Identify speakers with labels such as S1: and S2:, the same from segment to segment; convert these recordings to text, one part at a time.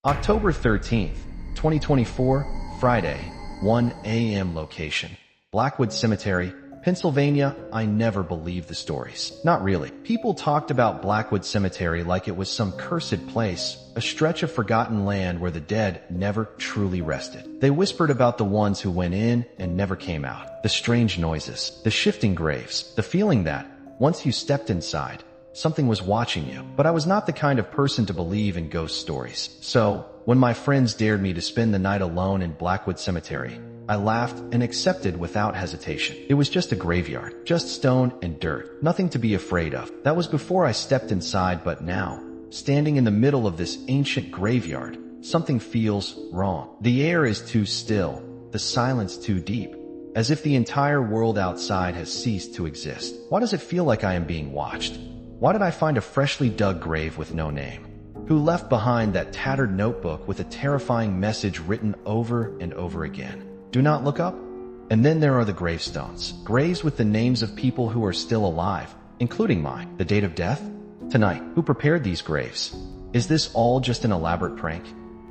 S1: October 13th, 2024, Friday, 1 a.m. Location. Blackwood Cemetery, Pennsylvania. I never believed the stories. Not really. People talked about Blackwood Cemetery like it was some cursed place, a stretch of forgotten land where the dead never truly rested. They whispered about the ones who went in and never came out. The strange noises, the shifting graves, the feeling that, once you stepped inside, something was watching you. But I was not the kind of person to believe in ghost stories. So, when my friends dared me to spend the night alone in Blackwood Cemetery, I laughed and accepted without hesitation. It was just a graveyard, just stone and dirt, nothing to be afraid of. That was before I stepped inside, but now, standing in the middle of this ancient graveyard, something feels wrong. The air is too still, the silence too deep, as if the entire world outside has ceased to exist. Why does it feel like I am being watched? Why did I find a freshly dug grave with no name? Who left behind that tattered notebook with a terrifying message written over and over again? Do not look up. And then there are the gravestones. Graves with the names of people who are still alive, including mine. The date of death? Tonight. Who prepared these graves? Is this all just an elaborate prank?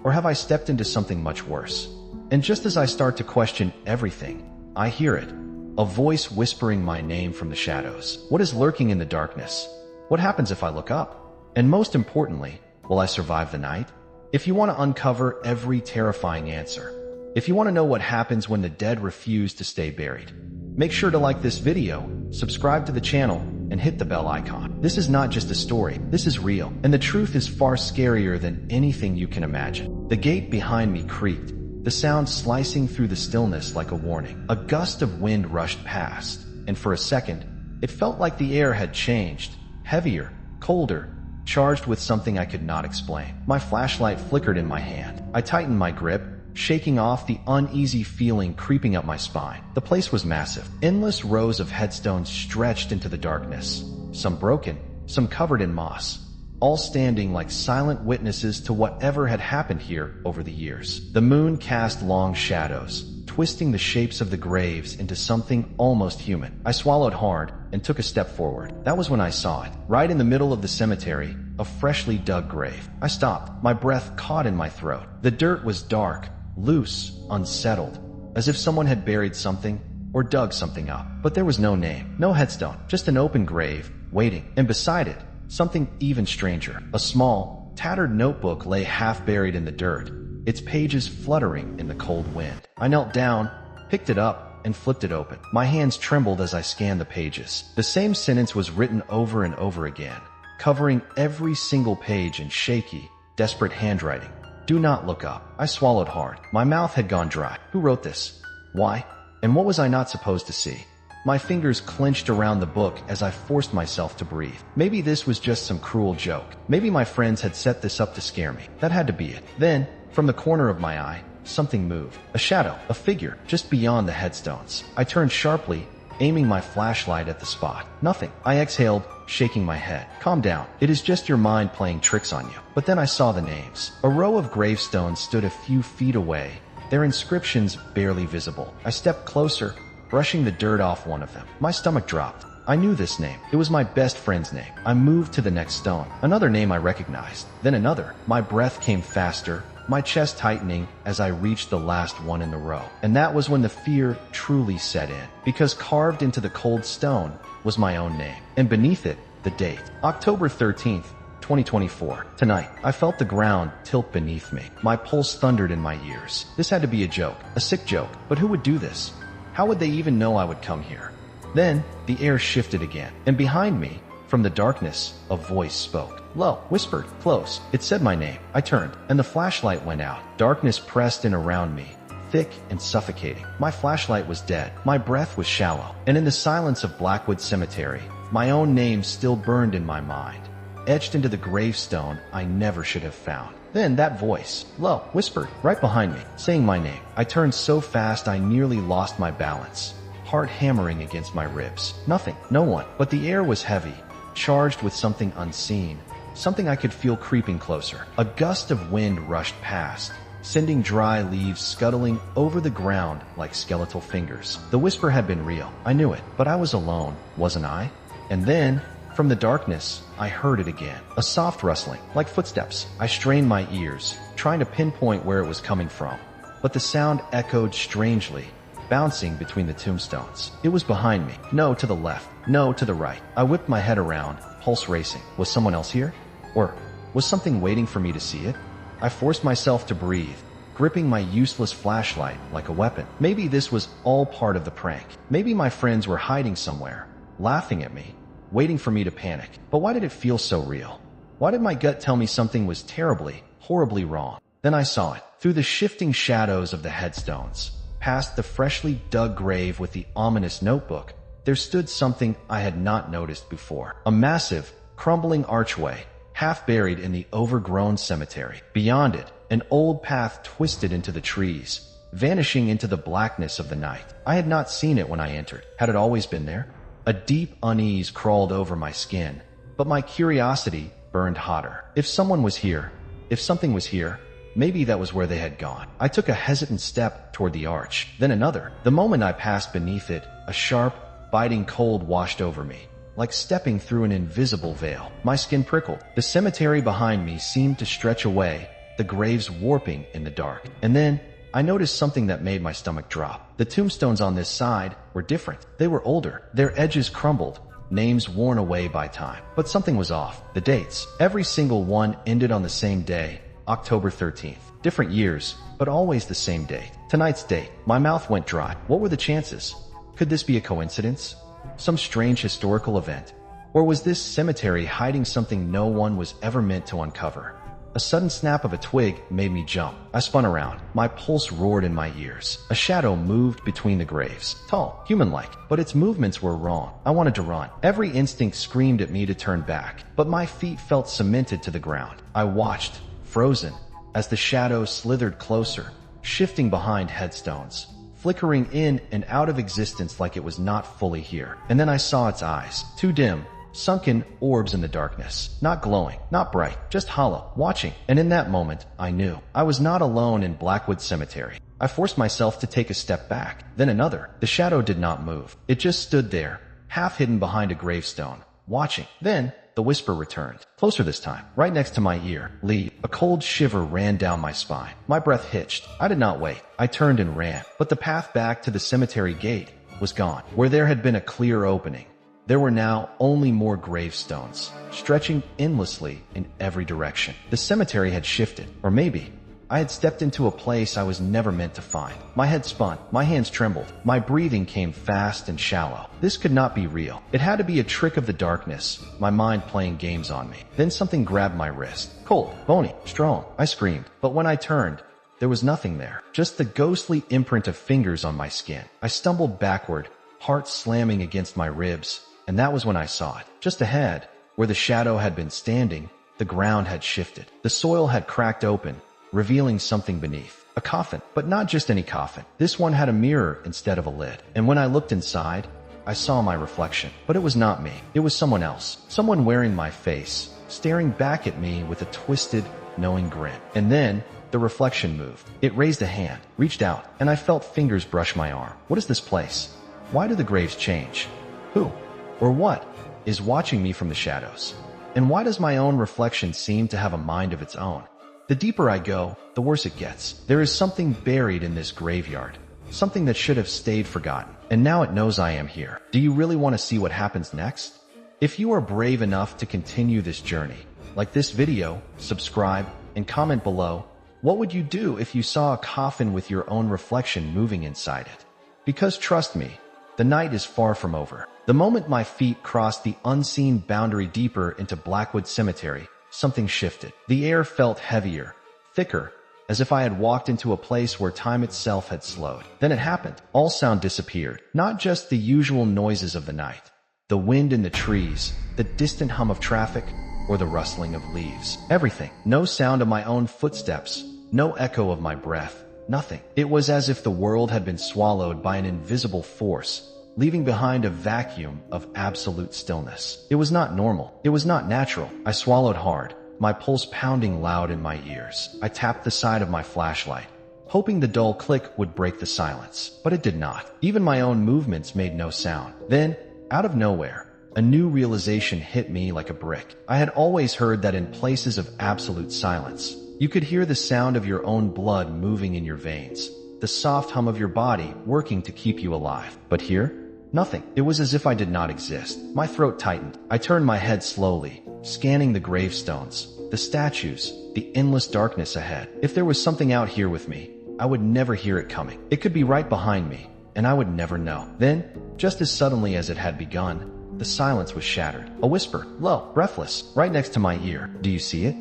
S1: Or have I stepped into something much worse? And just as I start to question everything, I hear it. A voice whispering my name from the shadows. What is lurking in the darkness? What happens if I look up? And most importantly, will I survive the night? If you want to uncover every terrifying answer, if you want to know what happens when the dead refuse to stay buried, make sure to like this video, subscribe to the channel, and hit the bell icon. This is not just a story, this is real, and the truth is far scarier than anything you can imagine. The gate behind me creaked, the sound slicing through the stillness like a warning. A gust of wind rushed past, and for a second, it felt like the air had changed, heavier, colder, charged with something I could not explain. My flashlight flickered in my hand. I tightened my grip, shaking off the uneasy feeling creeping up my spine. The place was massive. Endless rows of headstones stretched into the darkness, some broken, some covered in moss, all standing like silent witnesses to whatever had happened here over the years. The moon cast long shadows, twisting the shapes of the graves into something almost human. I swallowed hard and took a step forward. That was when I saw it. Right in the middle of the cemetery, a freshly dug grave. I stopped, my breath caught in my throat. The dirt was dark, loose, unsettled, as if someone had buried something or dug something up. But there was no name, no headstone, just an open grave, waiting. And beside it, something even stranger. A small, tattered notebook lay half buried in the dirt, its pages fluttering in the cold wind. I knelt down, picked it up, and flipped it open. My hands trembled as I scanned the pages. The same sentence was written over and over again, covering every single page in shaky, desperate handwriting. Do not look up. I swallowed hard. My mouth had gone dry. Who wrote this? Why? And what was I not supposed to see? My fingers clenched around the book as I forced myself to breathe. Maybe this was just some cruel joke. Maybe my friends had set this up to scare me. That had to be it. Then, from the corner of my eye, something moved. A shadow, a figure, just beyond the headstones. I turned sharply, aiming my flashlight at the spot. Nothing. I exhaled, shaking my head. Calm down. It is just your mind playing tricks on you. But then I saw the names. A row of gravestones stood a few feet away, their inscriptions barely visible. I stepped closer, brushing the dirt off one of them. My stomach dropped. I knew this name. It was my best friend's name. I moved to the next stone. Another name I recognized. Then another. My breath came faster, my chest tightening as I reached the last one in the row. And that was when the fear truly set in, because carved into the cold stone was my own name. And beneath it, the date. October 13th, 2024. Tonight, I felt the ground tilt beneath me. My pulse thundered in my ears. This had to be a joke, a sick joke. But who would do this? How would they even know I would come here? Then, the air shifted again, and behind me, from the darkness, a voice spoke. Low, whispered, close. It said my name. I turned, and the flashlight went out. Darkness pressed in around me, thick and suffocating. My flashlight was dead. My breath was shallow. And in the silence of Blackwood Cemetery, my own name still burned in my mind, etched into the gravestone I never should have found. Then that voice, low, whispered, right behind me, saying my name. I turned so fast I nearly lost my balance, heart hammering against my ribs. Nothing, no one, but the air was heavy, charged with something unseen, something I could feel creeping closer. A gust of wind rushed past, sending dry leaves scuttling over the ground like skeletal fingers. The whisper had been real. I knew it, but I was alone, wasn't I? And then, From the darkness, I heard it again. A soft rustling, like footsteps. I strained my ears, trying to pinpoint where it was coming from. But the sound echoed strangely, bouncing between the tombstones. It was behind me. No to the left, no to the right. I whipped my head around, pulse racing. Was someone else here? Or was something waiting for me to see it? I forced myself to breathe, gripping my useless flashlight like a weapon. Maybe this was all part of the prank. Maybe my friends were hiding somewhere, laughing at me, waiting for me to panic. But why did it feel so real? Why did my gut tell me something was terribly, horribly wrong? Then I saw it. Through the shifting shadows of the headstones, past the freshly dug grave with the ominous notebook, there stood something I had not noticed before. A massive, crumbling archway, half buried in the overgrown cemetery. Beyond it, an old path twisted into the trees, vanishing into the blackness of the night. I had not seen it when I entered. Had it always been there? A deep unease crawled over my skin, but my curiosity burned hotter. If someone was here, if something was here, maybe that was where they had gone. I took a hesitant step toward the arch, then another. The moment I passed beneath it, a sharp, biting cold washed over me, like stepping through an invisible veil. My skin prickled. The cemetery behind me seemed to stretch away, the graves warping in the dark. And then I noticed something that made my stomach drop. The tombstones on this side were different. They were older, their edges crumbled, names worn away by time. But something was off. The dates. Every single one ended on the same day, October 13th. Different years, but always the same date. Tonight's date. My mouth went dry. What were the chances? Could this be a coincidence? Some strange historical event? Or was this cemetery hiding something no one was ever meant to uncover? A sudden snap of a twig made me jump. I spun around. My pulse roared in my ears. A shadow moved between the graves. Tall, human-like, but its movements were wrong. I wanted to run. Every instinct screamed at me to turn back, but my feet felt cemented to the ground. I watched, frozen, as the shadow slithered closer, shifting behind headstones, flickering in and out of existence like it was not fully here. And then I saw its eyes, too dim, sunken orbs in the darkness, not glowing, not bright, just hollow, watching. And in that moment, I knew I was not alone in Blackwood Cemetery. I forced myself to take a step back, then another. The shadow did not move. It just stood there, half hidden behind a gravestone, watching. Then the whisper returned, closer this time, right next to my ear. Leave. A cold shiver ran down my spine. My breath hitched. I did not wait. I turned and ran. But the path back to the cemetery gate was gone. Where there had been a clear opening, there were now only more gravestones, stretching endlessly in every direction. The cemetery had shifted, or maybe I had stepped into a place I was never meant to find. My head spun, my hands trembled, my breathing came fast and shallow. This could not be real. It had to be a trick of the darkness, my mind playing games on me. Then something grabbed my wrist. Cold, bony, strong. I screamed, but when I turned, there was nothing there, just the ghostly imprint of fingers on my skin. I stumbled backward, heart slamming against my ribs, and that was when I saw it. Just ahead, where the shadow had been standing, the ground had shifted. The soil had cracked open, revealing something beneath. A coffin, but not just any coffin. This one had a mirror instead of a lid. And when I looked inside, I saw my reflection. But it was not me. It was someone else. Someone wearing my face, staring back at me with a twisted, knowing grin. And then the reflection moved. It raised a hand, reached out, and I felt fingers brush my arm. What is this place? Why do the graves change? Who, or what, is watching me from the shadows? And why does my own reflection seem to have a mind of its own? The deeper I go, the worse it gets. There is something buried in this graveyard, something that should have stayed forgotten. And now it knows I am here. Do you really want to see what happens next? If you are brave enough to continue this journey, like this video, subscribe, and comment below, what would you do if you saw a coffin with your own reflection moving inside it? Because trust me, the night is far from over. The moment my feet crossed the unseen boundary deeper into Blackwood Cemetery, something shifted. The air felt heavier, thicker, as if I had walked into a place where time itself had slowed. Then it happened. All sound disappeared. Not just the usual noises of the night, the wind in the trees, the distant hum of traffic, or the rustling of leaves. Everything. No sound of my own footsteps, no echo of my breath, nothing. It was as if the world had been swallowed by an invisible force, leaving behind a vacuum of absolute stillness. It was not normal. It was not natural. I swallowed hard, my pulse pounding loud in my ears. I tapped the side of my flashlight, hoping the dull click would break the silence, but it did not. Even my own movements made no sound. Then, out of nowhere, a new realization hit me like a brick. I had always heard that in places of absolute silence, you could hear the sound of your own blood moving in your veins, the soft hum of your body working to keep you alive. But here, nothing. It was as if I did not exist. My throat tightened. I turned my head slowly, scanning the gravestones, the statues, the endless darkness ahead. If there was something out here with me, I would never hear it coming. It could be right behind me, and I would never know. Then, just as suddenly as it had begun, the silence was shattered. A whisper, low, breathless, right next to my ear. Do you see it?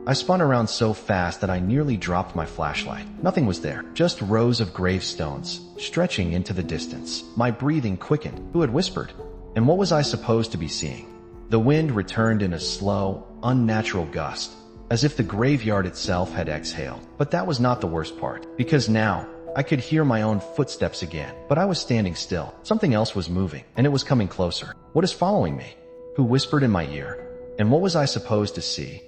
S1: I spun around so fast that I nearly dropped my flashlight. Nothing was there, just rows of gravestones, stretching into the distance. My breathing quickened. Who had whispered? And what was I supposed to be seeing? The wind returned in a slow, unnatural gust, as if the graveyard itself had exhaled. But that was not the worst part, because now, I could hear my own footsteps again. But I was standing still. Something else was moving, and it was coming closer. What is following me? Who whispered in my ear? And what was I supposed to see?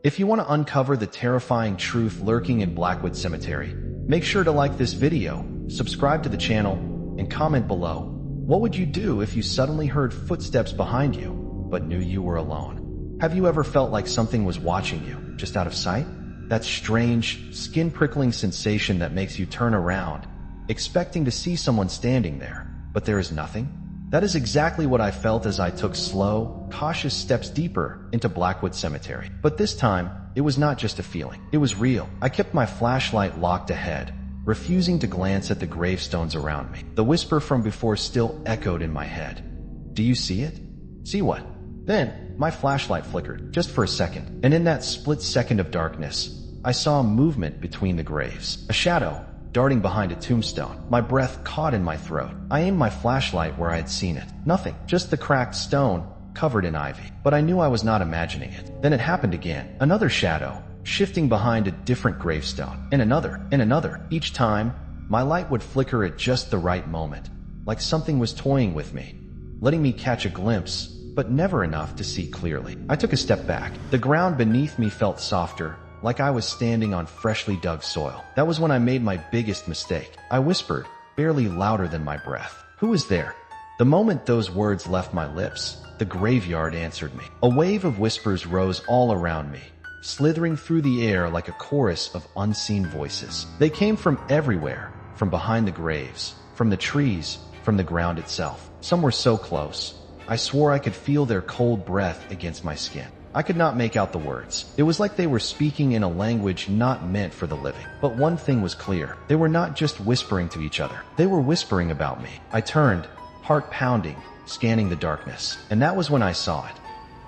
S1: If you want to uncover the terrifying truth lurking in Blackwood Cemetery, make sure to like this video, subscribe to the channel, and comment below. What would you do if you suddenly heard footsteps behind you, but knew you were alone? Have you ever felt like something was watching you, just out of sight? That strange, skin-prickling sensation that makes you turn around, expecting to see someone standing there, but there is nothing? That is exactly what I felt as I took slow, cautious steps deeper into Blackwood Cemetery. But this time, it was not just a feeling. It was real. I kept my flashlight locked ahead, refusing to glance at the gravestones around me. The whisper from before still echoed in my head. Do you see it? See what? Then, my flashlight flickered, just for a second, and in that split second of darkness, I saw movement between the graves. A shadow, darting behind a tombstone. My breath caught in my throat. I aimed my flashlight where I had seen it. Nothing, just the cracked stone, covered in ivy. But I knew I was not imagining it. Then it happened again. Another shadow, shifting behind a different gravestone. And another, and another. Each time, my light would flicker at just the right moment, like something was toying with me, letting me catch a glimpse, but never enough to see clearly. I took a step back. The ground beneath me felt softer, like I was standing on freshly dug soil. That was when I made my biggest mistake. I whispered, barely louder than my breath. Who is there? The moment those words left my lips, the graveyard answered me. A wave of whispers rose all around me, slithering through the air like a chorus of unseen voices. They came from everywhere, from behind the graves, from the trees, from the ground itself. Some were so close, I swore I could feel their cold breath against my skin. I could not make out the words. It was like they were speaking in a language not meant for the living. But one thing was clear. They were not just whispering to each other. They were whispering about me. I turned, heart pounding, scanning the darkness. And that was when I saw it.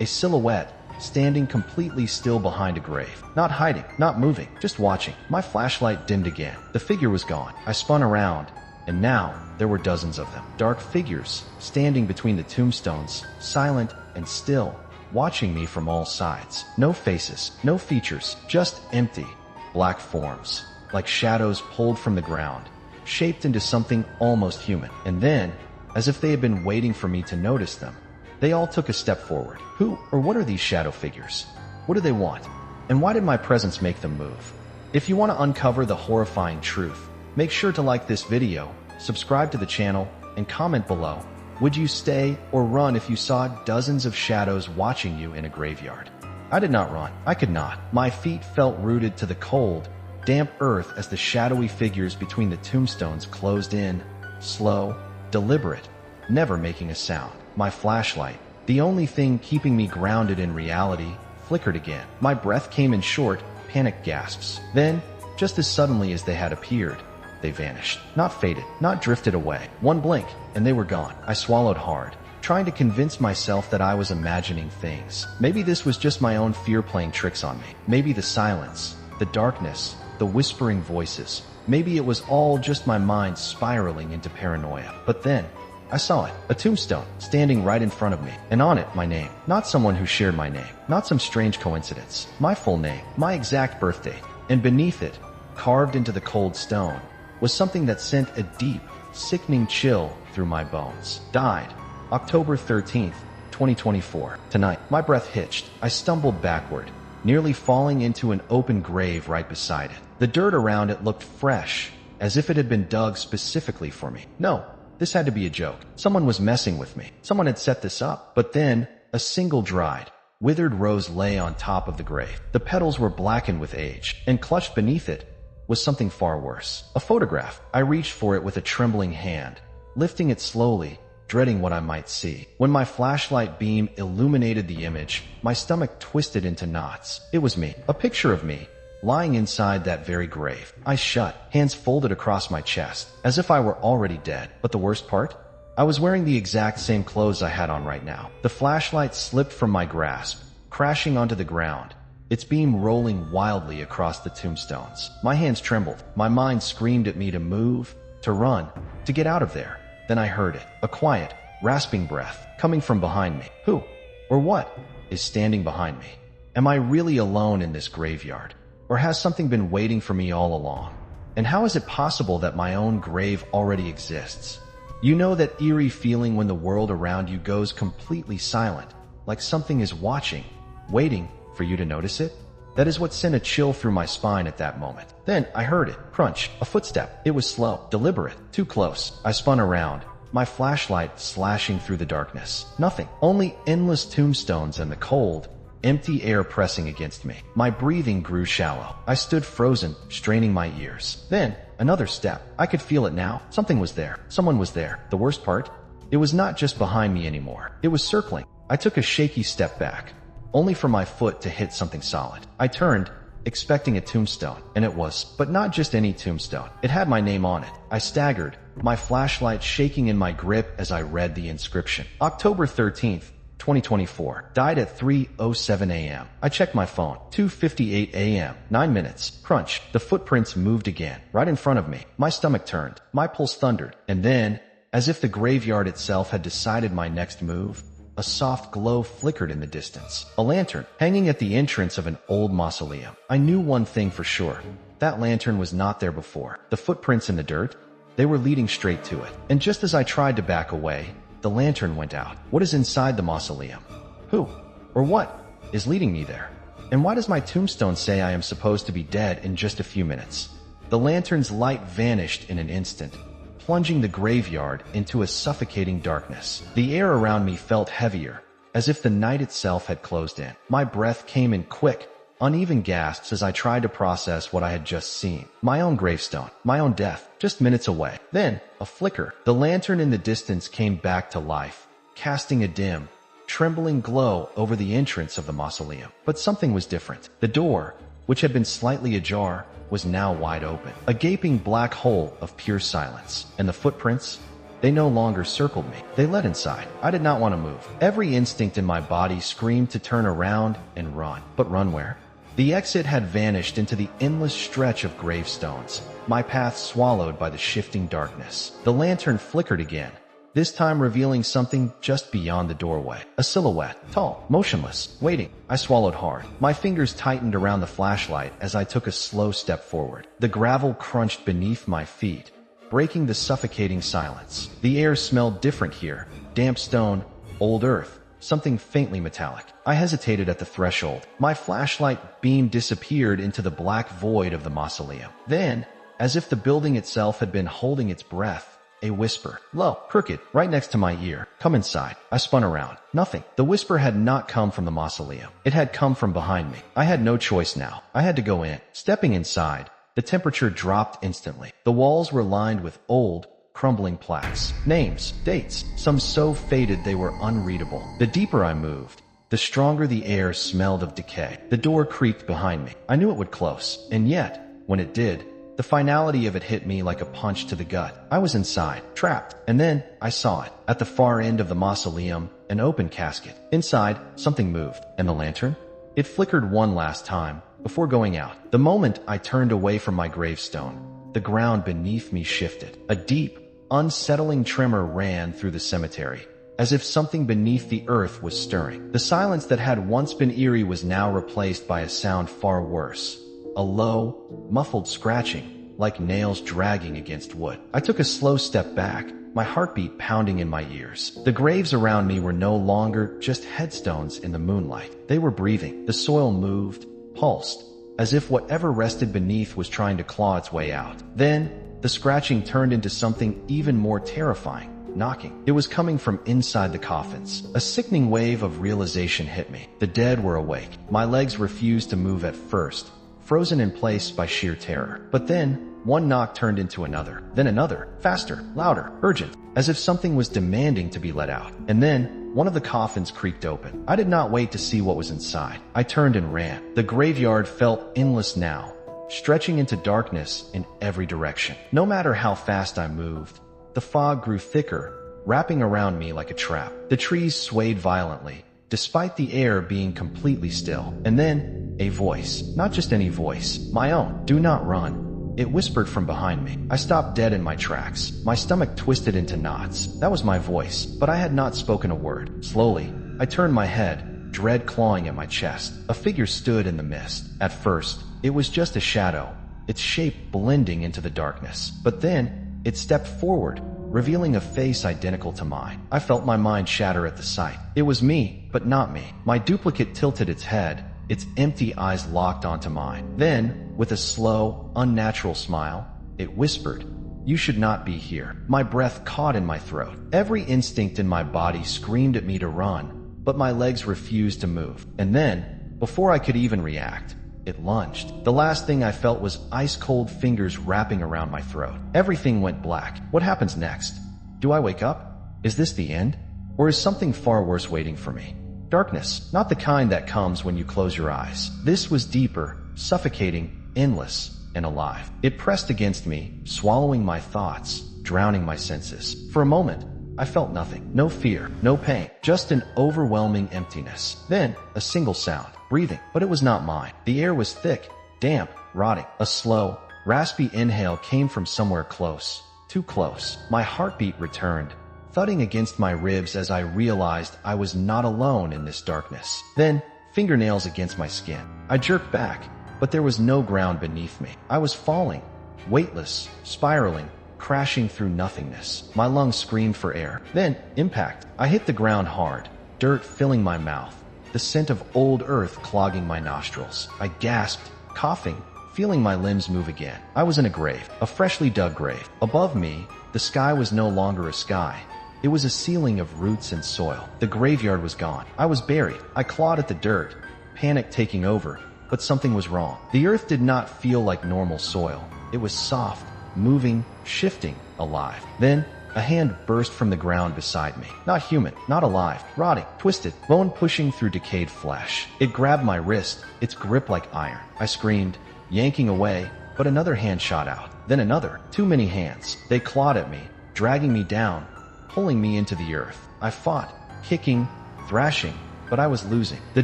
S1: A silhouette, standing completely still behind a grave. Not hiding, not moving, just watching. My flashlight dimmed again. The figure was gone. I spun around, and now there were dozens of them. Dark figures, standing between the tombstones, silent and still, watching me from all sides. No faces, no features, just empty, black forms, like shadows pulled from the ground, shaped into something almost human. And then, as if they had been waiting for me to notice them, they all took a step forward. Who or what are these shadow figures? What do they want? And why did my presence make them move? If you want to uncover the horrifying truth, make sure to like this video, subscribe to the channel, and comment below. Would you stay or run if you saw dozens of shadows watching you in a graveyard? I did not run. I could not. My feet felt rooted to the cold, damp earth as the shadowy figures between the tombstones closed in, slow, deliberate, never making a sound. My flashlight, the only thing keeping me grounded in reality, flickered again. My breath came in short, panicked gasps. Then, just as suddenly as they had appeared, they vanished. Not faded, not drifted away. One blink, and they were gone. I swallowed hard, trying to convince myself that I was imagining things. Maybe this was just my own fear playing tricks on me. Maybe the silence, the darkness, the whispering voices. Maybe it was all just my mind spiraling into paranoia. But then, I saw it. A tombstone, standing right in front of me. And on it, my name. Not someone who shared my name. Not some strange coincidence. My full name. My exact birth date. And beneath it, carved into the cold stone, was something that sent a deep, sickening chill through my bones. Died, October 13th, 2024. Tonight, my breath hitched. I stumbled backward, nearly falling into an open grave right beside it. The dirt around it looked fresh, as if it had been dug specifically for me. No, This had to be a joke. Someone was messing with me. Someone had set this up. But then, a single dried, withered rose lay on top of the grave. The petals were blackened with age, and clutched beneath it was something far worse. A photograph. I reached for it with a trembling hand, lifting it slowly, dreading what I might see. When my flashlight beam illuminated the image, my stomach twisted into knots. It was me. A picture of me, lying inside that very grave. Eyes shut, hands folded across my chest, as if I were already dead. But the worst part? I was wearing the exact same clothes I had on right now. The flashlight slipped from my grasp, crashing onto the ground, its beam rolling wildly across the tombstones. My hands trembled. My mind screamed at me to move, to run, to get out of there. Then I heard it, a quiet, rasping breath, coming from behind me. Who, or what, is standing behind me? Am I really alone in this graveyard? Or has something been waiting for me all along? And how is it possible that my own grave already exists? You know that eerie feeling when the world around you goes completely silent, like something is watching, waiting for you to notice it? That is what sent a chill through my spine at that moment. Then I heard it, crunch, a footstep. It was slow, deliberate, too close. I spun around, my flashlight slashing through the darkness. Nothing, only endless tombstones and the cold, empty air pressing against me. My breathing grew shallow. I stood frozen, straining my ears. Then, another step. I could feel it now. Something was there. Someone was there. The worst part? It was not just behind me anymore. It was circling. I took a shaky step back, only for my foot to hit something solid. I turned, expecting a tombstone, and it was, but not just any tombstone. It had my name on it. I staggered, my flashlight shaking in my grip as I read the inscription. October 13th, 2024. Died at 3:07 a.m. I checked my phone. 2:58 a.m. 9 minutes. Crunch. The footprints moved again, right in front of me. My stomach turned. My pulse thundered. And then, as if the graveyard itself had decided my next move, a soft glow flickered in the distance. A lantern, hanging at the entrance of an old mausoleum. I knew one thing for sure. That lantern was not there before. The footprints in the dirt, they were leading straight to it. And just as I tried to back away, the lantern went out. What is inside the mausoleum? Who, or what, is leading me there? And why does my tombstone say I am supposed to be dead in just a few minutes? The lantern's light vanished in an instant, plunging the graveyard into a suffocating darkness. The air around me felt heavier, as if the night itself had closed in. My breath came in quick, uneven gasps as I tried to process what I had just seen. My own gravestone, my own death, just minutes away. Then, a flicker. The lantern in the distance came back to life, casting a dim, trembling glow over the entrance of the mausoleum. But something was different. The door, which had been slightly ajar, was now wide open. A gaping black hole of pure silence. And the footprints? They no longer circled me. They led inside. I did not want to move. Every instinct in my body screamed to turn around and run. But run where? The exit had vanished into the endless stretch of gravestones, my path swallowed by the shifting darkness. The lantern flickered again, this time revealing something just beyond the doorway. A silhouette, tall, motionless, waiting. I swallowed hard. My fingers tightened around the flashlight as I took a slow step forward. The gravel crunched beneath my feet, breaking the suffocating silence. The air smelled different here. Damp stone, old earth, something faintly metallic. I hesitated at the threshold. My flashlight beam disappeared into the black void of the mausoleum. Then, as if the building itself had been holding its breath, a whisper, low, crooked, right next to my ear. Come inside. I spun around. Nothing. The whisper had not come from the mausoleum. It had come from behind me. I had no choice now. I had to go in. Stepping inside, the temperature dropped instantly. The walls were lined with old, crumbling plaques. Names, dates, some so faded they were unreadable. The deeper I moved, the stronger the air smelled of decay. The door creaked behind me. I knew it would close. And yet, when it did, the finality of it hit me like a punch to the gut. I was inside, trapped, and then I saw it. At the far end of the mausoleum, an open casket. Inside, something moved. And the lantern? It flickered one last time, before going out. The moment I turned away from my gravestone, the ground beneath me shifted. A deep, unsettling tremor ran through the cemetery, as if something beneath the earth was stirring. The silence that had once been eerie was now replaced by a sound far worse. A low, muffled scratching, like nails dragging against wood. I took a slow step back, my heartbeat pounding in my ears. The graves around me were no longer just headstones in the moonlight. They were breathing. The soil moved, pulsed, as if whatever rested beneath was trying to claw its way out. Then, the scratching turned into something even more terrifying. Knocking. It was coming from inside the coffins. A sickening wave of realization hit me. The dead were awake. My legs refused to move at first, frozen in place by sheer terror. But then, one knock turned into another, then another, faster, louder, urgent, as if something was demanding to be let out. And then, one of the coffins creaked open. I did not wait to see what was inside. I turned and ran. The graveyard felt endless now, stretching into darkness in every direction. No matter how fast I moved, the fog grew thicker, wrapping around me like a trap. The trees swayed violently, despite the air being completely still. And then, a voice. Not just any voice. My own. Do not run. It whispered from behind me. I stopped dead in my tracks. My stomach twisted into knots. That was my voice, but I had not spoken a word. Slowly, I turned my head, dread clawing at my chest. A figure stood in the mist. At first, it was just a shadow, its shape blending into the darkness. But then, it stepped forward, revealing a face identical to mine. I felt my mind shatter at the sight. It was me, but not me. My duplicate tilted its head, its empty eyes locked onto mine. Then, with a slow, unnatural smile, it whispered, "You should not be here." My breath caught in my throat. Every instinct in my body screamed at me to run, but my legs refused to move. And then, before I could even react, it lunged. The last thing I felt was ice-cold fingers wrapping around my throat. Everything went black. What happens next? Do I wake up? Is this the end? Or is something far worse waiting for me? Darkness, not the kind that comes when you close your eyes. This was deeper, suffocating, endless, and alive. It pressed against me, swallowing my thoughts, drowning my senses. For a moment, I felt nothing. No fear, no pain, just an overwhelming emptiness. Then, a single sound. Breathing, but it was not mine. The air was thick, damp, rotting. A slow, raspy inhale came from somewhere close. Too close. My heartbeat returned, thudding against my ribs as I realized I was not alone in this darkness. Then, fingernails against my skin. I jerked back, but there was no ground beneath me. I was falling, weightless, spiraling, crashing through nothingness. My lungs screamed for air. Then, impact. I hit the ground hard, dirt filling my mouth, the scent of old earth clogging my nostrils. I gasped, coughing, feeling my limbs move again. I was in a grave, a freshly dug grave. Above me, the sky was no longer a sky. It was a ceiling of roots and soil. The graveyard was gone. I was buried. I clawed at the dirt, panic taking over, but something was wrong. The earth did not feel like normal soil. It was soft, moving, shifting, alive. Then, a hand burst from the ground beside me. Not human, not alive, rotting, twisted, bone pushing through decayed flesh. It grabbed my wrist, its grip like iron. I screamed, yanking away, but another hand shot out. Then another. Too many hands. They clawed at me, dragging me down, pulling me into the earth. I fought, kicking, thrashing, but I was losing. The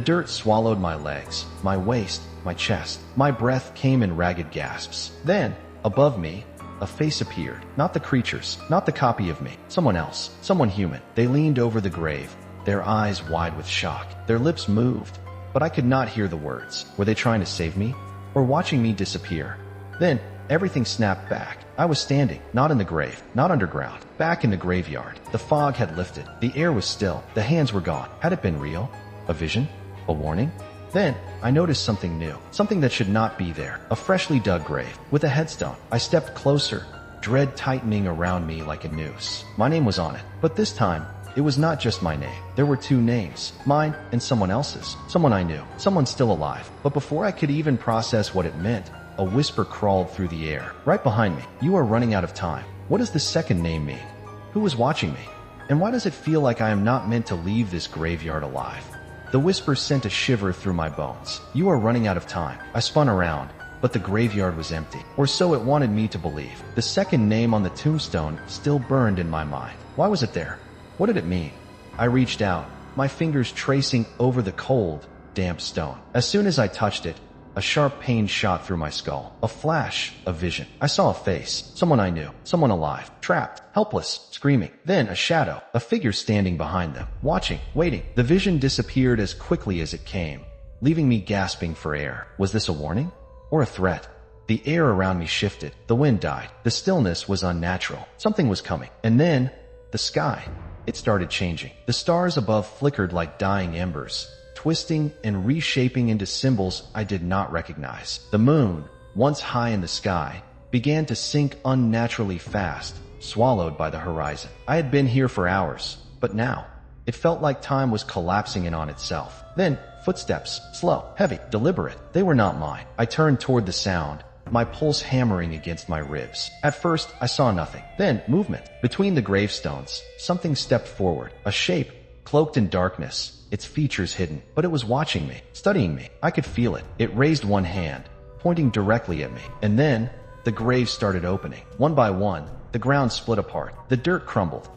S1: dirt swallowed my legs, my waist, my chest. My breath came in ragged gasps. Then, above me, a face appeared. Not the creatures, not the copy of me. Someone else, someone human. They leaned over the grave, their eyes wide with shock. Their lips moved, but I could not hear the words. Were they trying to save me, or watching me disappear? Then, everything snapped back. I was standing, not in the grave, not underground, back in the graveyard. The fog had lifted. The air was still. The hands were gone. Had it been real? A vision? A warning? Then, I noticed something new, something that should not be there. A freshly dug grave, with a headstone. I stepped closer, dread tightening around me like a noose. My name was on it, but this time, it was not just my name. There were two names, mine and someone else's. Someone I knew, someone still alive. But before I could even process what it meant, a whisper crawled through the air, right behind me. "You are running out of time." What does the second name mean? Who was watching me? And why does it feel like I am not meant to leave this graveyard alive? The whisper sent a shiver through my bones. "You are running out of time." I spun around, but the graveyard was empty. Or so it wanted me to believe. The second name on the tombstone still burned in my mind. Why was it there? What did it mean? I reached out, my fingers tracing over the cold, damp stone. As soon as I touched it, a sharp pain shot through my skull. A flash, a vision. I saw a face, someone I knew, someone alive, trapped, helpless, screaming. Then a shadow, a figure standing behind them, watching, waiting. The vision disappeared as quickly as it came, leaving me gasping for air. Was this a warning? Or a threat? The air around me shifted. The wind died. The stillness was unnatural. Something was coming. And then, the sky. It started changing. The stars above flickered like dying embers, twisting and reshaping into symbols I did not recognize. The moon, once high in the sky, began to sink unnaturally fast, swallowed by the horizon. I had been here for hours, but now, it felt like time was collapsing in on itself. Then, footsteps, slow, heavy, deliberate. They were not mine. I turned toward the sound, my pulse hammering against my ribs. At first, I saw nothing. Then, movement. Between the gravestones, something stepped forward. A shape, cloaked in darkness, its features hidden. But it was watching me, studying me. I could feel it. It raised one hand, pointing directly at me. And then, the graves started opening. One by one, the ground split apart. The dirt crumbled.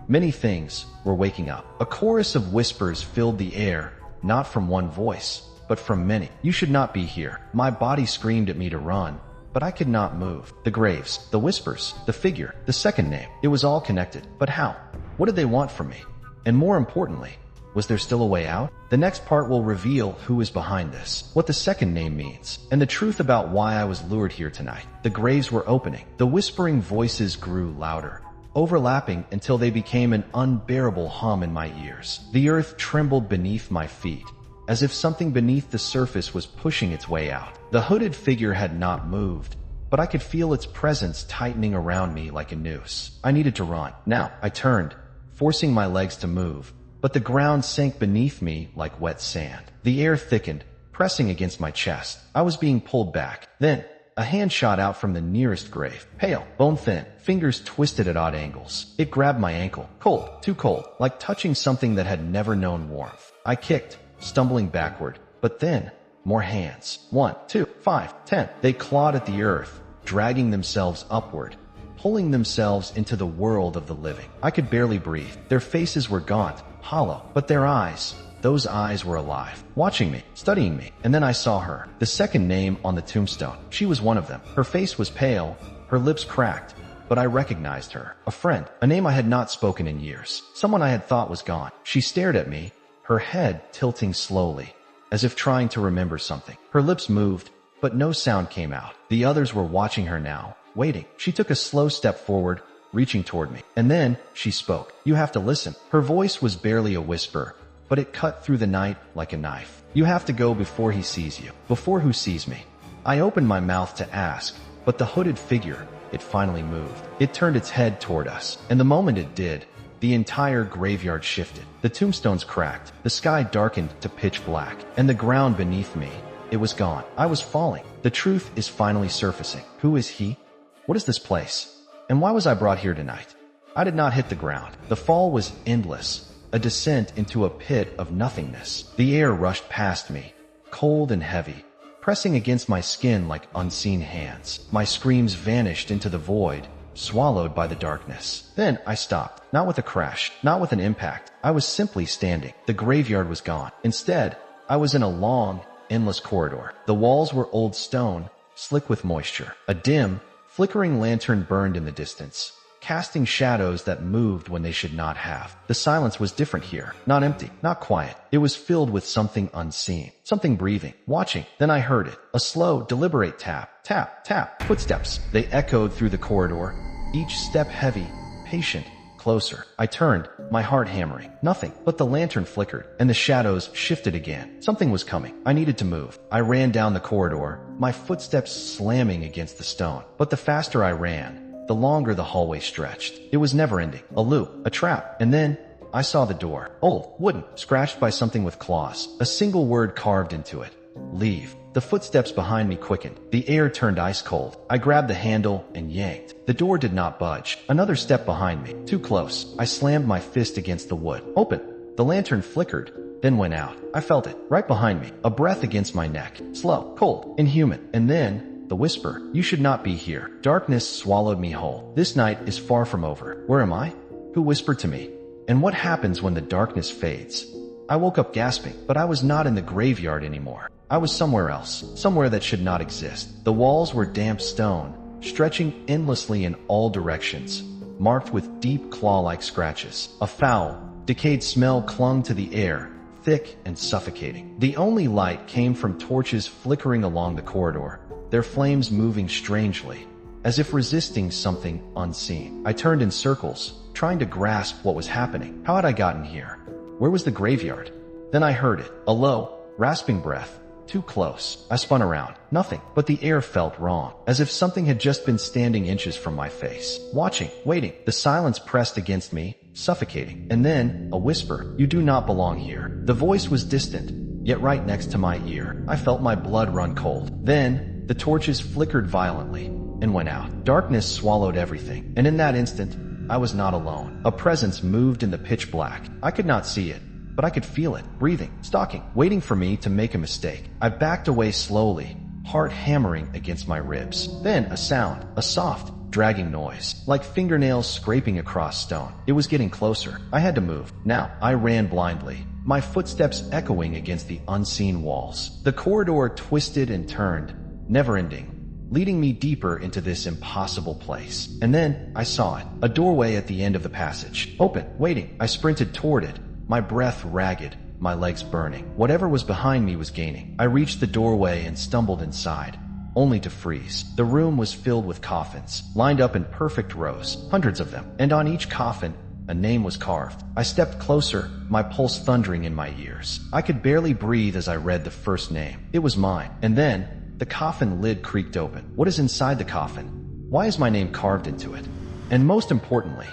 S1: Many things were waking up. A chorus of whispers filled the air, not from one voice, but from many. You should not be here. My body screamed at me to run, but I could not move. The graves, the whispers, the figure, the second name. It was all connected. But how? What did they want from me? And more importantly, was there still a way out? The next part will reveal who is behind this, what the second name means, and the truth about why I was lured here tonight. The graves were opening. The whispering voices grew louder, overlapping until they became an unbearable hum in my ears. The earth trembled beneath my feet, as if something beneath the surface was pushing its way out. The hooded figure had not moved, but I could feel its presence tightening around me like a noose. I needed to run. Now, I turned, forcing my legs to move, but the ground sank beneath me like wet sand. The air thickened, pressing against my chest. I was being pulled back. Then, a hand shot out from the nearest grave. Pale, bone-thin, fingers twisted at odd angles. It grabbed my ankle. Cold, too cold, like touching something that had never known warmth. I kicked, stumbling backward, but then, more hands. 1, 2, 5, 10. They clawed at the earth, dragging themselves upward, pulling themselves into the world of the living. I could barely breathe. Their faces were gaunt, hollow, but their eyes, those eyes were alive, watching me, studying me. And then I saw her, the second name on the tombstone. She was one of them. Her face was pale, her lips cracked, but I recognized her. A friend, a name I had not spoken in years, someone I had thought was gone. She stared at me, her head tilting slowly, as if trying to remember something. Her lips moved, but no sound came out. The others were watching her now, waiting. She took a slow step forward, reaching toward me. And then she spoke. You have to listen. Her voice was barely a whisper, but it cut through the night like a knife. You have to go before he sees you. Before who sees me? I opened my mouth to ask, but the hooded figure, it finally moved. It turned its head toward us, and the moment it did, the entire graveyard shifted. The tombstones cracked, the sky darkened to pitch black, and the ground beneath me, it was gone. I was falling. The truth is finally surfacing. Who is he? What is this place? And why was I brought here tonight? I did not hit the ground. The fall was endless, a descent into a pit of nothingness. The air rushed past me, cold and heavy, pressing against my skin like unseen hands. My screams vanished into the void, swallowed by the darkness. Then I stopped, not with a crash, not with an impact. I was simply standing. The graveyard was gone. Instead, I was in a long, endless corridor. The walls were old stone, slick with moisture. A dim, flickering lantern burned in the distance, casting shadows that moved when they should not have. The silence was different here, not empty, not quiet. It was filled with something unseen, something breathing, watching. Then I heard it, a slow, deliberate tap, tap, tap. Footsteps. They echoed through the corridor, each step heavy, patient, closer. I turned, my heart hammering. Nothing, but the lantern flickered, and the shadows shifted again. Something was coming. I needed to move. I ran down the corridor, my footsteps slamming against the stone. But the faster I ran, the longer the hallway stretched. It was never ending. A loop, a trap. And then I saw the door. Old, wooden, scratched by something with claws. A single word carved into it. Leave. The footsteps behind me quickened. The air turned ice cold. I grabbed the handle and yanked. The door did not budge. Another step behind me. Too close. I slammed my fist against the wood. Open. The lantern flickered, then went out. I felt it, right behind me. A breath against my neck. Slow, cold, inhuman. And then, the whisper. You should not be here. Darkness swallowed me whole. This night is far from over. Where am I? Who whispered to me? And what happens when the darkness fades? I woke up gasping, but I was not in the graveyard anymore. I was somewhere else, somewhere that should not exist. The walls were damp stone, stretching endlessly in all directions, marked with deep claw-like scratches. A foul, decayed smell clung to the air, thick and suffocating. The only light came from torches flickering along the corridor, their flames moving strangely, as if resisting something unseen. I turned in circles, trying to grasp what was happening. How had I gotten here? Where was the graveyard? Then I heard it, a low, rasping breath, Too close. I spun around. Nothing. But the air felt wrong. As if something had just been standing inches from my face. Watching. Waiting. The silence pressed against me, suffocating. And then, a whisper. You do not belong here. The voice was distant, yet right next to my ear. I felt my blood run cold. Then, the torches flickered violently and went out. Darkness swallowed everything. And in that instant, I was not alone. A presence moved in the pitch black. I could not see it, but I could feel it, breathing, stalking, waiting for me to make a mistake. I backed away slowly, heart hammering against my ribs. Then a sound, a soft, dragging noise, like fingernails scraping across stone. It was getting closer. I had to move. Now, I ran blindly, my footsteps echoing against the unseen walls. The corridor twisted and turned, never-ending, leading me deeper into this impossible place. And then I saw it, a doorway at the end of the passage. Open, waiting. I sprinted toward it, my breath ragged, my legs burning. Whatever was behind me was gaining. I reached the doorway and stumbled inside, only to freeze. The room was filled with coffins, lined up in perfect rows, hundreds of them, and on each coffin, a name was carved. I stepped closer, my pulse thundering in my ears. I could barely breathe as I read the first name. It was mine. And then, the coffin lid creaked open. What is inside the coffin? Why is my name carved into it? And most importantly,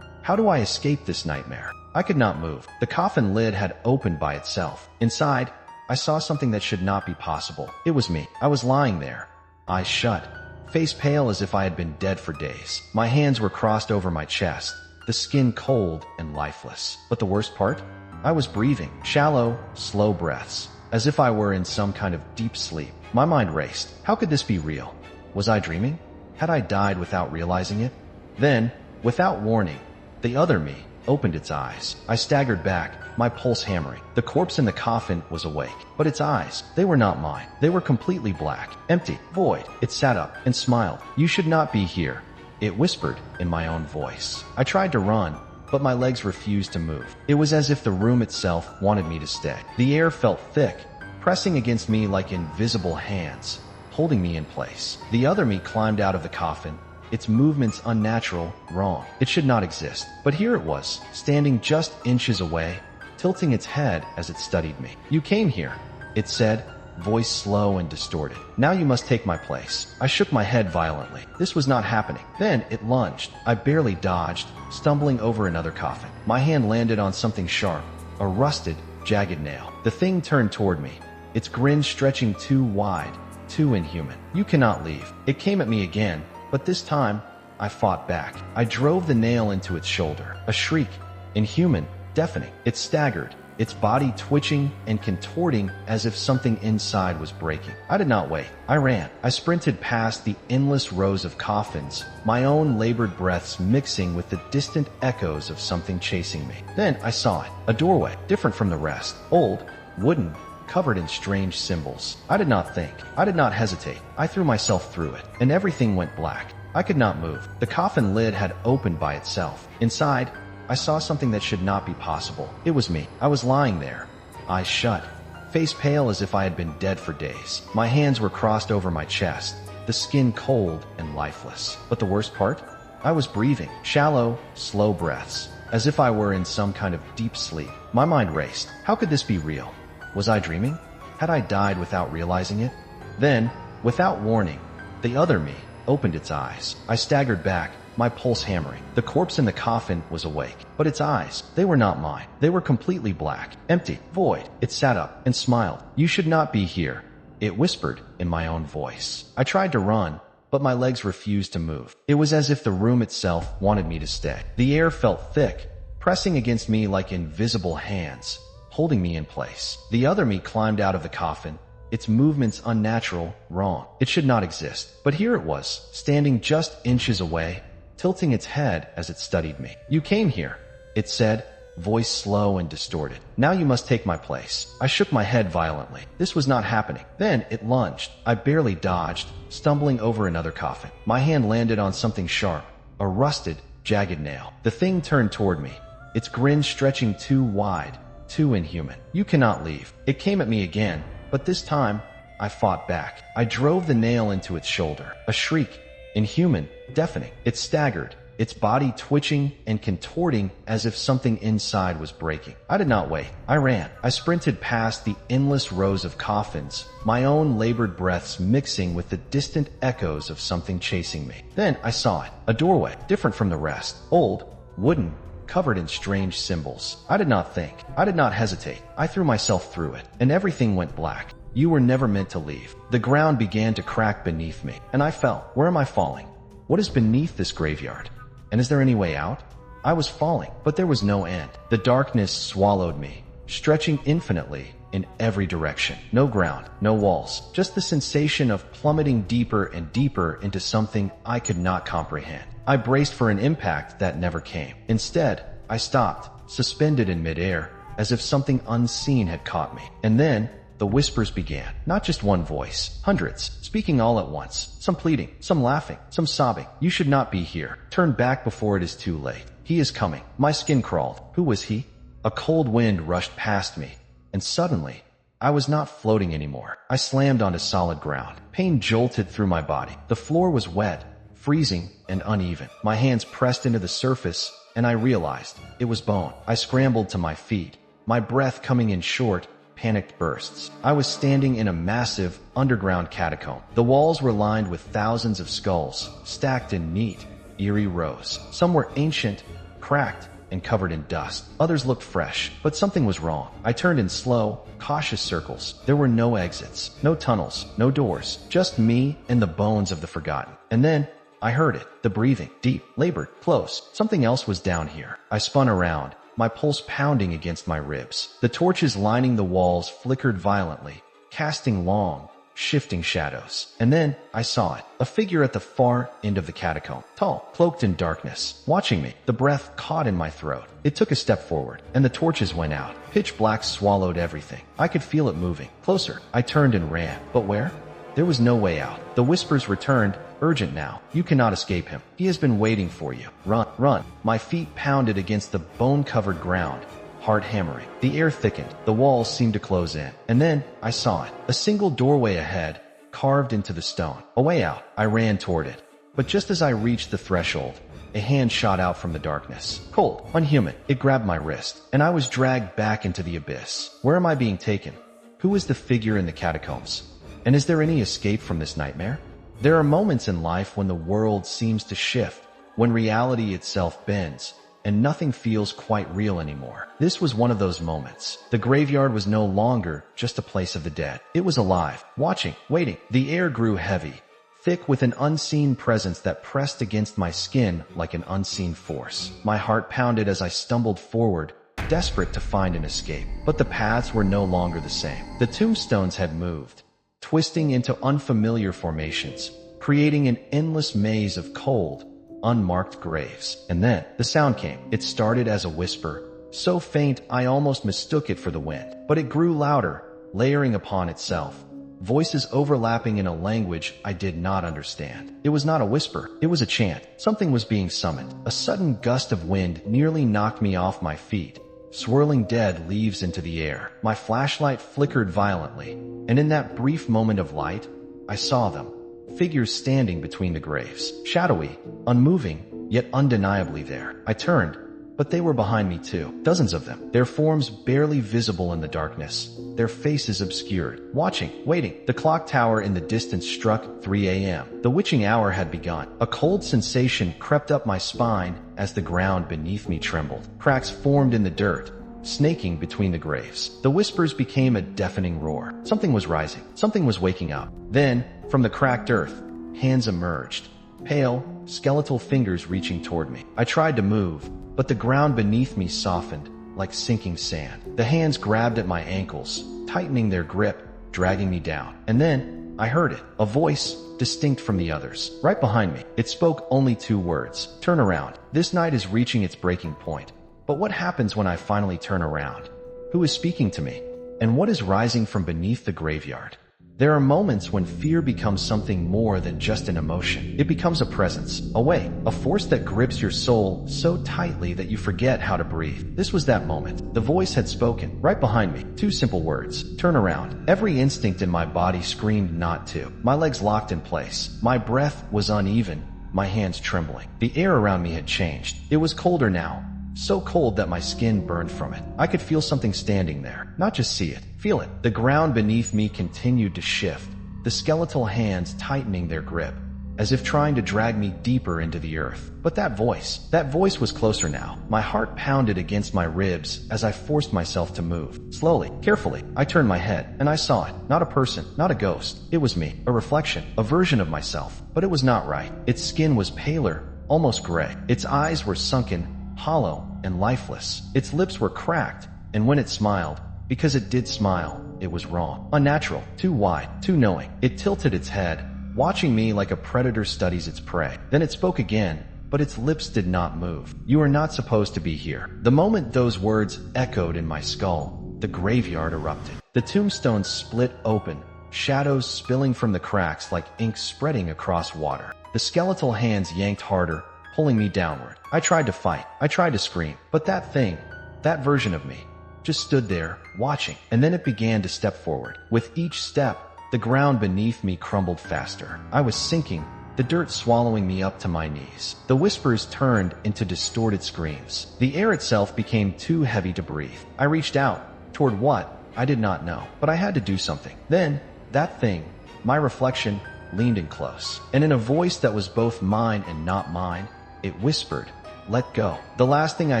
S1: how do I escape this nightmare? I could not move. The coffin lid had opened by itself. Inside, I saw something that should not be possible. It was me. I was lying there, eyes shut, face pale as if I had been dead for days. My hands were crossed over my chest, the skin cold and lifeless. But the worst part? I was breathing, shallow, slow breaths, as if I were in some kind of deep sleep. My mind raced. How could this be real? Was I dreaming? Had I died without realizing it? Then, without warning, the other me opened its eyes. I staggered back, my pulse hammering. The corpse in the coffin was awake, but its eyes, they were not mine. They were completely black, empty, void. It sat up and smiled. You should not be here, it whispered in my own voice. I tried to run, but my legs refused to move. It was as if the room itself wanted me to stay. The air felt thick, pressing against me like invisible hands, holding me in place. The other me climbed out of the coffin, its movements unnatural, wrong. It should not exist. But here it was, standing just inches away, tilting its head as it studied me. You came here, it said, voice slow and distorted. Now you must take my place. I shook my head violently. This was not happening. Then it lunged. I barely dodged, stumbling over another coffin. My hand landed on something sharp, a rusted, jagged nail. The thing turned toward me, its grin stretching too wide, too inhuman. You cannot leave. It came at me again, but this time, I fought back. I drove the nail into its shoulder. A shriek, inhuman, deafening. It staggered, its body twitching and contorting as if something inside was breaking. I did not wait. I ran. I sprinted past the endless rows of coffins, my own labored breaths mixing with the distant echoes of something chasing me. Then I saw it, a doorway, different from the rest, old, wooden, covered in strange symbols. I did not think. I did not hesitate. I threw myself through it, and everything went black. I could not move. The coffin lid had opened by itself. Inside, I saw something that should not be possible. It was me. I was lying there, eyes shut, face pale as if I had been dead for days. My hands were crossed over my chest, the skin cold and lifeless. But the worst part? I was breathing, shallow, slow breaths, as if I were in some kind of deep sleep. My mind raced. How could this be real? Was I dreaming? Had I died without realizing it? Then, without warning, the other me opened its eyes. I staggered back, my pulse hammering. The corpse in the coffin was awake, but its eyes, they were not mine. They were completely black, empty, void. It sat up and smiled. You should not be here, it whispered in my own voice. I tried to run, but my legs refused to move. It was as if the room itself wanted me to stay. The air felt thick, pressing against me like invisible hands, holding me in place. The other me climbed out of the coffin, its movements unnatural, wrong. It should not exist. But here it was, standing just inches away, tilting its head as it studied me. You came here, it said, voice slow and distorted. Now you must take my place. I shook my head violently. This was not happening. Then it lunged. I barely dodged, stumbling over another coffin. My hand landed on something sharp, a rusted, jagged nail. The thing turned toward me, its grin stretching too wide, too inhuman. You cannot leave. It came at me again, but this time, I fought back. I drove the nail into its shoulder. A shriek, inhuman, deafening. It staggered, its body twitching and contorting as if something inside was breaking. I did not wait. I ran. I sprinted past the endless rows of coffins, my own labored breaths mixing with the distant echoes of something chasing me. Then I saw it. A doorway, different from the rest. Old, wooden, covered in strange symbols. I did not think. I did not hesitate. I threw myself through it, and everything went black. You were never meant to leave. The ground began to crack beneath me, and I fell. Where am I falling? What is beneath this graveyard? And is there any way out? I was falling, but there was no end. The darkness swallowed me, stretching infinitely in every direction. No ground, no walls, just the sensation of plummeting deeper and deeper into something I could not comprehend. I braced for an impact that never came. Instead, I stopped, suspended in midair, as if something unseen had caught me. And then, the whispers began. Not just one voice, hundreds, speaking all at once. Some pleading, some laughing, some sobbing. You should not be here. Turn back before it is too late. He is coming. My skin crawled. Who was he? A cold wind rushed past me, and suddenly, I was not floating anymore. I slammed onto solid ground. Pain jolted through my body. The floor was wet, freezing, and uneven. My hands pressed into the surface, and I realized it was bone. I scrambled to my feet, my breath coming in short, panicked bursts. I was standing in a massive, underground catacomb. The walls were lined with thousands of skulls, stacked in neat, eerie rows. Some were ancient, cracked, and covered in dust. Others looked fresh, but something was wrong. I turned in slow, cautious circles. There were no exits, no tunnels, no doors, just me and the bones of the forgotten. And then, I heard it, the breathing, deep, labored, close. Something else was down here. I spun around, my pulse pounding against my ribs. The torches lining the walls flickered violently, casting long, shifting shadows. And then I saw it, a figure at the far end of the catacomb, tall, cloaked in darkness, watching me, the breath caught in my throat. It took a step forward, and the torches went out. Pitch black swallowed everything. I could feel it moving. Closer. I turned and ran. But where? There was no way out. The whispers returned, urgent now. You cannot escape him. He has been waiting for you. Run, run. My feet pounded against the bone-covered ground, heart hammering. The air thickened. The walls seemed to close in. And then I saw it. A single doorway ahead, carved into the stone. A way out. I ran toward it. But just as I reached the threshold, a hand shot out from the darkness. Cold, unhuman. It grabbed my wrist, and I was dragged back into the abyss. Where am I being taken? Who is the figure in the catacombs? And is there any escape from this nightmare? There are moments in life when the world seems to shift, when reality itself bends, and nothing feels quite real anymore. This was one of those moments. The graveyard was no longer just a place of the dead. It was alive, watching, waiting. The air grew heavy, thick with an unseen presence that pressed against my skin like an unseen force. My heart pounded as I stumbled forward, desperate to find an escape. But the paths were no longer the same. The tombstones had moved, twisting into unfamiliar formations, creating an endless maze of cold, unmarked graves. And then the sound came. It started as a whisper, so faint I almost mistook it for the wind. But it grew louder, layering upon itself, voices overlapping in a language I did not understand. It was not a whisper, it was a chant. Something was being summoned. A sudden gust of wind nearly knocked me off my feet, swirling dead leaves into the air. My flashlight flickered violently, and in that brief moment of light, I saw them. Figures standing between the graves. Shadowy, unmoving, yet undeniably there. I turned, but they were behind me too. Dozens of them. Their forms barely visible in the darkness. Their faces obscured. Watching, waiting. The clock tower in the distance struck 3 a.m. The witching hour had begun. A cold sensation crept up my spine as the ground beneath me trembled. Cracks formed in the dirt, snaking between the graves. The whispers became a deafening roar. Something was rising. Something was waking up. Then, from the cracked earth, hands emerged. Pale, skeletal fingers reaching toward me. I tried to move, but the ground beneath me softened, like sinking sand. The hands grabbed at my ankles, tightening their grip, dragging me down. And then, I heard it. A voice, distinct from the others, right behind me. It spoke only 2 words. Turn around. This night is reaching its breaking point. But what happens when I finally turn around? Who is speaking to me? And what is rising from beneath the graveyard? There are moments when fear becomes something more than just an emotion. It becomes a presence, a way, a force that grips your soul so tightly that you forget how to breathe. This was that moment. The voice had spoken, right behind me. 2 simple words. Turn around. Every instinct in my body screamed not to. My legs locked in place. My breath was uneven, my hands trembling. The air around me had changed. It was colder now, so cold that my skin burned from it. I could feel something standing there, not just see it, feel it. The ground beneath me continued to shift, the skeletal hands tightening their grip, as if trying to drag me deeper into the earth. But that voice was closer now. My heart pounded against my ribs as I forced myself to move. Slowly, carefully, I turned my head, and I saw it. Not a person, not a ghost. It was me, a reflection, a version of myself. But it was not right. Its skin was paler, almost gray. Its eyes were sunken, hollow, and lifeless. Its lips were cracked, and when it smiled, because it did smile, it was wrong. Unnatural, too wide, too knowing. It tilted its head, watching me like a predator studies its prey. Then it spoke again, but its lips did not move. "You are not supposed to be here." The moment those words echoed in my skull, the graveyard erupted. The tombstones split open, shadows spilling from the cracks like ink spreading across water. The skeletal hands yanked harder, pulling me downward. I tried to fight. I tried to scream. But that thing, that version of me, just stood there, watching. And then it began to step forward. With each step, the ground beneath me crumbled faster. I was sinking, the dirt swallowing me up to my knees. The whispers turned into distorted screams. The air itself became too heavy to breathe. I reached out, toward what? I did not know, but I had to do something. Then, that thing, my reflection, leaned in close. And in a voice that was both mine and not mine, it whispered, "Let go." The last thing I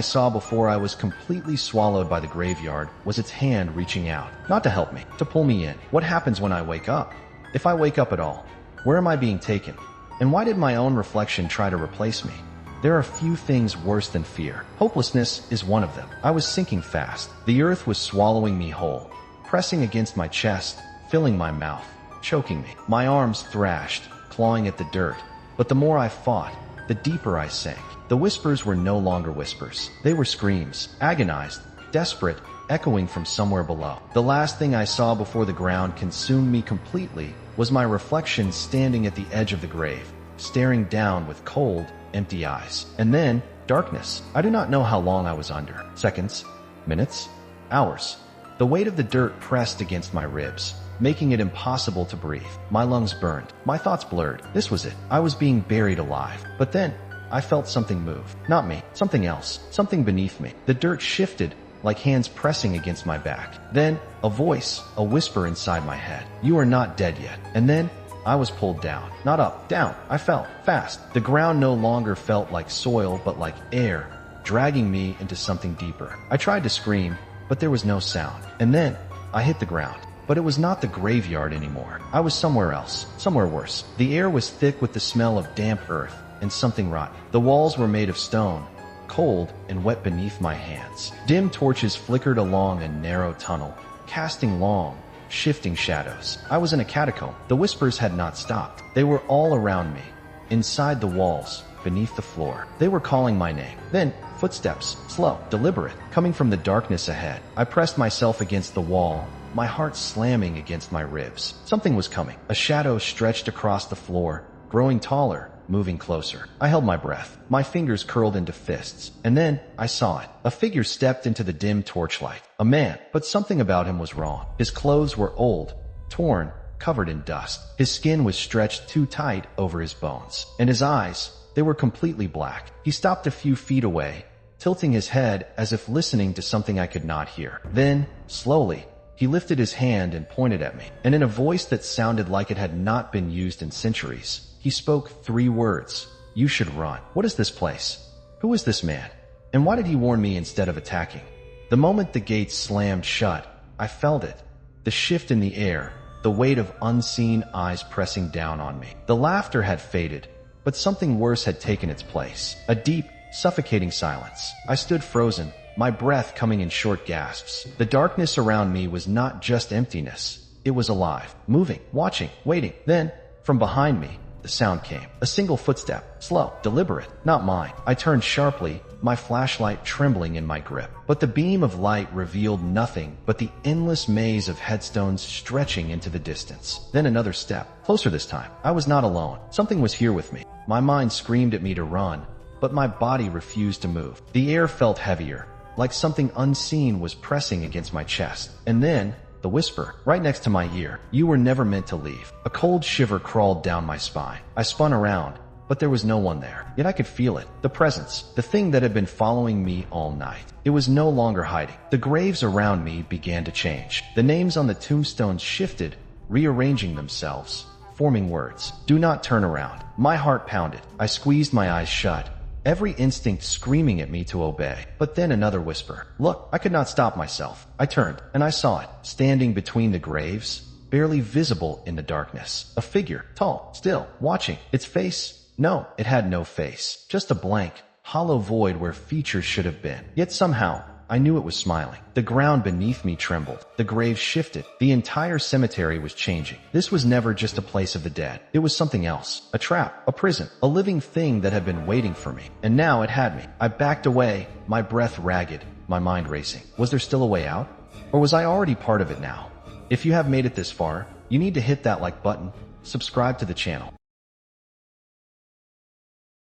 S1: saw before I was completely swallowed by the graveyard was its hand reaching out, not to help me, to pull me in. What happens when I wake up? If I wake up at all, where am I being taken? And why did my own reflection try to replace me? There are few things worse than fear. Hopelessness is one of them. I was sinking fast. The earth was swallowing me whole, pressing against my chest, filling my mouth, choking me. My arms thrashed, clawing at the dirt. But the more I fought, the deeper I sank. The whispers were no longer whispers. They were screams, agonized, desperate, echoing from somewhere below. The last thing I saw before the ground consumed me completely was my reflection standing at the edge of the grave, staring down with cold, empty eyes. And then, darkness. I do not know how long I was under. Seconds, minutes, hours. The weight of the dirt pressed against my ribs, making it impossible to breathe. My lungs burned. My thoughts blurred. This was it. I was being buried alive. But then, I felt something move. Not me. Something else. Something beneath me. The dirt shifted, like hands pressing against my back. Then, a voice, a whisper inside my head. "You are not dead yet." And then, I was pulled down. Not up, down. I fell, fast. The ground no longer felt like soil, but like air, dragging me into something deeper. I tried to scream, but there was no sound. And then, I hit the ground. But it was not the graveyard anymore. I was somewhere else, somewhere worse. The air was thick with the smell of damp earth and something rotten. The walls were made of stone, cold and wet beneath my hands. Dim torches flickered along a narrow tunnel, casting long, shifting shadows. I was in a catacomb. The whispers had not stopped. They were all around me, inside the walls, beneath the floor. They were calling my name. Then, footsteps, slow, deliberate, coming from the darkness ahead. I pressed myself against the wall, my heart slamming against my ribs. Something was coming. A shadow stretched across the floor, growing taller, moving closer. I held my breath. My fingers curled into fists. And then, I saw it. A figure stepped into the dim torchlight. A man, but something about him was wrong. His clothes were old, torn, covered in dust. His skin was stretched too tight over his bones. And his eyes, they were completely black. He stopped a few feet away, tilting his head as if listening to something I could not hear. Then, slowly, he lifted his hand and pointed at me. And in a voice that sounded like it had not been used in centuries, he spoke 3 words. "You should run." What is this place? Who is this man? And why did he warn me instead of attacking? The moment the gates slammed shut, I felt it. The shift in the air, the weight of unseen eyes pressing down on me. The laughter had faded, but something worse had taken its place. A deep, suffocating silence. I stood frozen, my breath coming in short gasps. The darkness around me was not just emptiness. It was alive, moving, watching, waiting. Then, from behind me, the sound came. A single footstep, slow, deliberate, not mine. I turned sharply, my flashlight trembling in my grip. But the beam of light revealed nothing but the endless maze of headstones stretching into the distance. Then another step, closer this time. I was not alone. Something was here with me. My mind screamed at me to run, but my body refused to move. The air felt heavier, like something unseen was pressing against my chest. And then, the whisper, right next to my ear, "You were never meant to leave." A cold shiver crawled down my spine. I spun around, but there was no one there. Yet I could feel it. The presence. The thing that had been following me all night. It was no longer hiding. The graves around me began to change. The names on the tombstones shifted, rearranging themselves, forming words. Do not turn around. My heart pounded. I squeezed my eyes shut, every instinct screaming at me to obey. But then another whisper. Look, I could not stop myself. I turned, and I saw it, standing between the graves, barely visible in the darkness. A figure, tall, still, watching. Its face? No, it had no face. Just a blank, hollow void where features should have been. Yet somehow, I knew it was smiling. The ground beneath me trembled. The graves shifted. The entire cemetery was changing. This was never just a place of the dead. It was something else. A trap. A prison. A living thing that had been waiting for me. And now it had me. I backed away, my breath ragged, my mind racing. Was there still a way out? Or was I already part of it now? If you have made it this far, you need to hit that like button, subscribe to the channel,